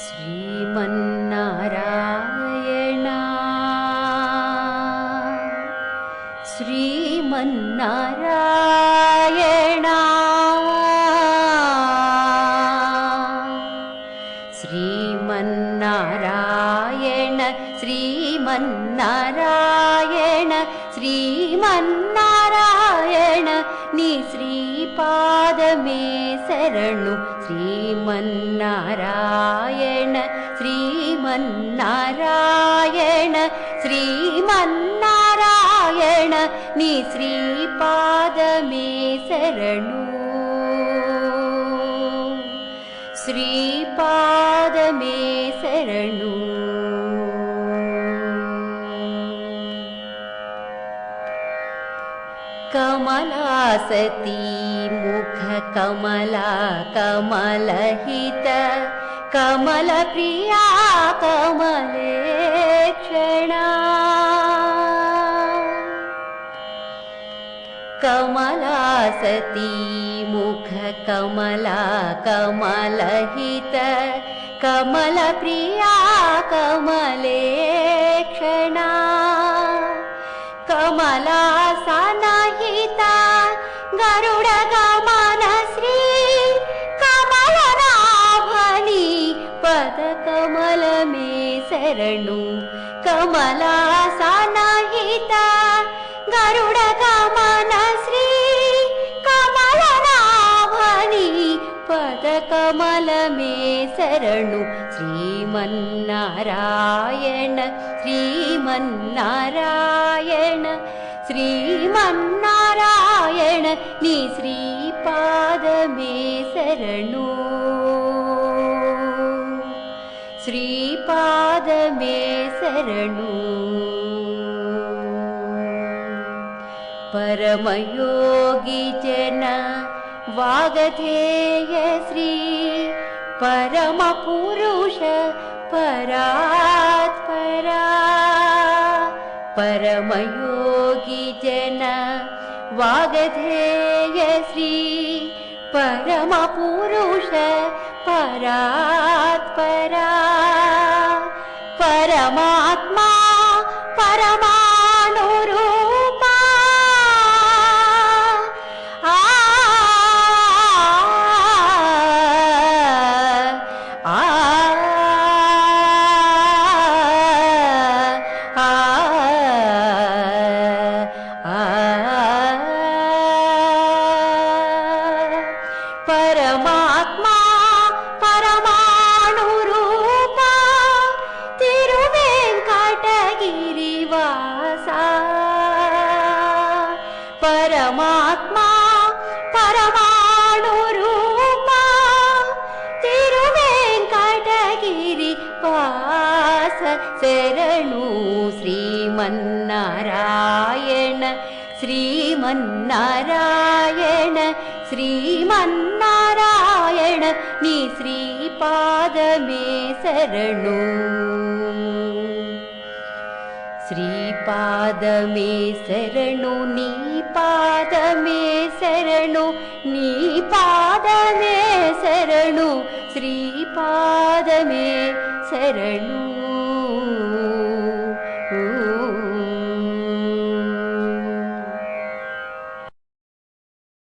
श्रीमन्नारायण श्रीमन्नारायण श्रीमन्नारायण श्रीमन्नारायण श्रीमन्नारायण नी श्रीपादमे शरणु श्रीमन्नारायण श्रीमन्नारायण श्रीमन्नारायण नी श्रीपादमे शरणु श्रीपादमे शरणु कमलासती मुख कमला कमलहित कमलप्रिया कमलेक्षणा कमलासती मुख कमला कमलहित कमलप्रिया कमलेक्षणा कमलासनहिता गरुडगमन श्री कमलनाभनी पदकमल मे शरणु कमलासनहिता गरुडगमन श्री कमलनाभनी पदकमल मे शरणु श्रीमन्नारायण श्रीमन्नारायण श्रीमन्नारायण नी श्रीपादमे शरणु श्रीपादमे शरणु परमयोगी जन वागधेय श्री परमपुरुष परात्परा परमयोगी जन वागधेय श्री परमपुरुष परात्परा परमात्मा परमाणुरूपा परमात्मा परमाणुरूपा तिरुवेंकटगिरिवासा परमात्मा परमाणुरूपा तिरुवेंकटगिरिवास शरणु श्रीमन्नारायण श्रीमन्नारायण श्रीमन्नारायण नी श्रीपादमे शरणु श्रीपादमे शरणु नी पादमे शरणु नी पादमे शरणु श्रीपादमे शरणु।